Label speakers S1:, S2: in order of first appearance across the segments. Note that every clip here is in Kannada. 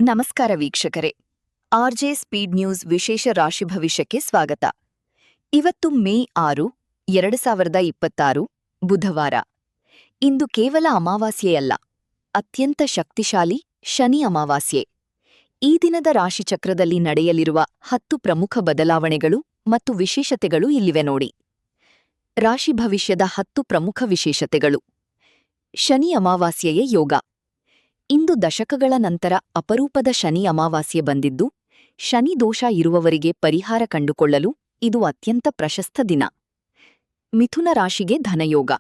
S1: ನಮಸ್ಕಾರ ವೀಕ್ಷಕರೇ, ಆರ್ಜೆ ಸ್ಪೀಡ್ ನ್ಯೂಸ್ ವಿಶೇಷ ರಾಶಿ ಭವಿಷ್ಯಕ್ಕೆ ಸ್ವಾಗತ. ಇವತ್ತು ಮೇ 6, 2026 ಬುಧವಾರ. ಇಂದು ಕೇವಲ ಅಮಾವಾಸ್ಯೆಯಲ್ಲ, ಅತ್ಯಂತ ಶಕ್ತಿಶಾಲಿ ಶನಿ ಅಮಾವಾಸ್ಯೆ. ಈ ದಿನದ ರಾಶಿಚಕ್ರದಲ್ಲಿ ನಡೆಯಲಿರುವ 10 ಪ್ರಮುಖ ಬದಲಾವಣೆಗಳು ಮತ್ತು ವಿಶೇಷತೆಗಳು ಇಲ್ಲಿವೆ ನೋಡಿ. ರಾಶಿ ಭವಿಷ್ಯದ 10 ಪ್ರಮುಖ ವಿಶೇಷತೆಗಳು. ಶನಿ ಅಮಾವಾಸ್ಯೆಯ ಯೋಗ. ಇಂದು ದಶಕಗಳ ನಂತರ ಅಪರೂಪದ ಶನಿ ಅಮಾವಾಸ್ಯೆ ಬಂದಿದ್ದು, ಶನಿ ದೋಷ ಇರುವವರಿಗೆ ಪರಿಹಾರ ಕಂಡುಕೊಳ್ಳಲು ಇದು ಅತ್ಯಂತ ಪ್ರಶಸ್ತ ದಿನ. ಮಿಥುನ ರಾಶಿಗೆ ಧನಯೋಗ.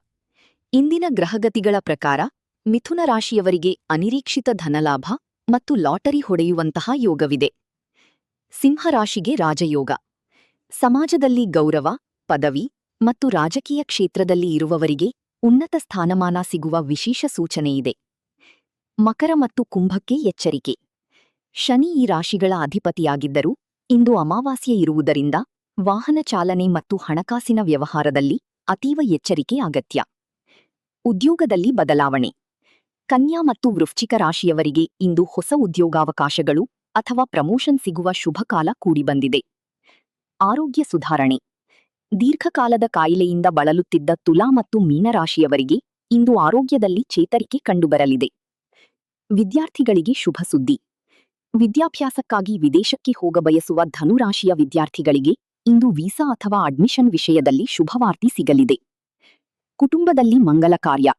S1: ಇಂದಿನ ಗ್ರಹಗತಿಗಳ ಪ್ರಕಾರ ಮಿಥುನ ರಾಶಿಯವರಿಗೆ ಅನಿರೀಕ್ಷಿತ ಧನಲಾಭ ಮತ್ತು ಲಾಟರಿ ಹೊಡೆಯುವಂತಹ ಯೋಗವಿದೆ. ಸಿಂಹರಾಶಿಗೆ ರಾಜಯೋಗ. ಸಮಾಜದಲ್ಲಿ ಗೌರವ, ಪದವಿ ಮತ್ತು ರಾಜಕೀಯ ಕ್ಷೇತ್ರದಲ್ಲಿ ಇರುವವರಿಗೆ ಉನ್ನತ ಸ್ಥಾನಮಾನ ಸಿಗುವ ವಿಶೇಷ ಸೂಚನೆಯಿದೆ. ಮಕರ ಮತ್ತು ಕುಂಭಕ್ಕೆ ಎಚ್ಚರಿಕೆ. ಶನಿ ಈ ರಾಶಿಗಳ ಅಧಿಪತಿಯಾಗಿದ್ದರೂ ಇಂದು ಅಮಾವಾಸ್ಯೆ ಇರುವುದರಿಂದ ವಾಹನ ಚಾಲನೆ ಮತ್ತು ಹಣಕಾಸಿನ ವ್ಯವಹಾರದಲ್ಲಿ ಅತೀವ ಎಚ್ಚರಿಕೆ ಅಗತ್ಯ. ಉದ್ಯೋಗದಲ್ಲಿ ಬದಲಾವಣೆ. ಕನ್ಯಾ ಮತ್ತು ವೃಶ್ಚಿಕ ರಾಶಿಯವರಿಗೆ ಇಂದು ಹೊಸ ಉದ್ಯೋಗಾವಕಾಶಗಳು ಅಥವಾ ಪ್ರಮೋಷನ್ ಸಿಗುವ ಶುಭಕಾಲ ಕೂಡಿಬಂದಿದೆ. ಆರೋಗ್ಯ ಸುಧಾರಣೆ. ದೀರ್ಘಕಾಲದ ಕಾಯಿಲೆಯಿಂದ ಬಳಲುತ್ತಿದ್ದ ತುಲಾ ಮತ್ತು ಮೀನರಾಶಿಯವರಿಗೆ ಇಂದು ಆರೋಗ್ಯದಲ್ಲಿ ಚೇತರಿಕೆ ಕಂಡುಬರಲಿದೆ. ವಿದ್ಯಾರ್ಥಿಗಳಿಗೆ ಶುಭ ಸುದ್ದಿ. ವಿದ್ಯಾಭ್ಯಾಸಕ್ಕಾಗಿ ವಿದೇಶಕ್ಕೆ ಹೋಗಬಯಸುವ ಧನುರಾಶಿಯ ವಿದ್ಯಾರ್ಥಿಗಳಿಗೆ ಇಂದು ವೀಸಾ ಅಥವಾ ಅಡ್ಮಿಷನ್ ವಿಷಯದಲ್ಲಿ ಶುಭವಾರ್ತೆ ಸಿಗಲಿದೆ. ಕುಟುಂಬದಲ್ಲಿ ಮಂಗಲ ಕಾರ್ಯ.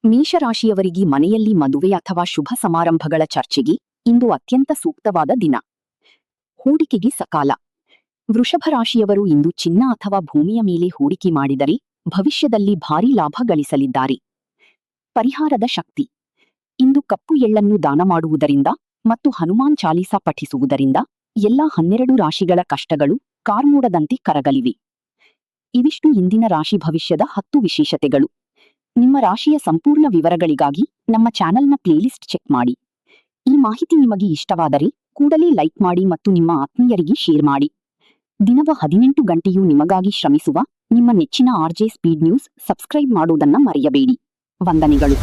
S1: ಮೇಷರಾಶಿಯವರಿಗೆ ಮನೆಯಲ್ಲಿ ಮದುವೆ ಅಥವಾ ಶುಭ ಸಮಾರಂಭಗಳ ಚರ್ಚೆಗೆ ಇಂದು ಅತ್ಯಂತ ಸೂಕ್ತವಾದ ದಿನ. ಹೂಡಿಕೆಗೆ ಸಕಾಲ. ವೃಷಭ ರಾಶಿಯವರು ಇಂದು ಚಿನ್ನ ಅಥವಾ ಭೂಮಿಯ ಮೇಲೆ ಹೂಡಿಕೆ ಮಾಡಿದರೆ ಭವಿಷ್ಯದಲ್ಲಿ ಭಾರೀ ಲಾಭ ಗಳಿಸಲಿದ್ದಾರೆ. ಪರಿಹಾರದ ಶಕ್ತಿ. ಇಂದು ಕಪ್ಪು ಎಳ್ಳನ್ನು ದಾನ ಮಾಡುವುದರಿಂದ ಮತ್ತು ಹನುಮಾನ್ ಚಾಲೀಸಾ ಪಠಿಸುವುದರಿಂದ ಎಲ್ಲ 12 ರಾಶಿಗಳ ಕಷ್ಟಗಳು ಕಾರ್ಮೋಡದಂತೆ ಕರಗಲಿವೆ. ಇವಿಷ್ಟು ಇಂದಿನ ರಾಶಿ ಭವಿಷ್ಯದ 10 ವಿಶೇಷತೆಗಳು. ನಿಮ್ಮ ರಾಶಿಯ ಸಂಪೂರ್ಣ ವಿವರಗಳಿಗಾಗಿ ನಮ್ಮ ಚಾನೆಲ್ನ ಪ್ಲೇಲಿಸ್ಟ್ ಚೆಕ್ ಮಾಡಿ. ಈ ಮಾಹಿತಿ ನಿಮಗೆ ಇಷ್ಟವಾದರೆ ಕೂಡಲೇ ಲೈಕ್ ಮಾಡಿ ಮತ್ತು ನಿಮ್ಮ ಆತ್ಮೀಯರಿಗೆ ಶೇರ್ ಮಾಡಿ. ದಿನವ 18 ಗಂಟೆಯೂ ನಿಮಗಾಗಿ ಶ್ರಮಿಸುವ ನಿಮ್ಮ ನೆಚ್ಚಿನ ಆರ್ಜೆ ಸ್ಪೀಡ್ ನ್ಯೂಸ್ ಸಬ್ಸ್ಕ್ರೈಬ್ ಮಾಡುವುದನ್ನು ಮರೆಯಬೇಡಿ. ವಂದನೆಗಳು.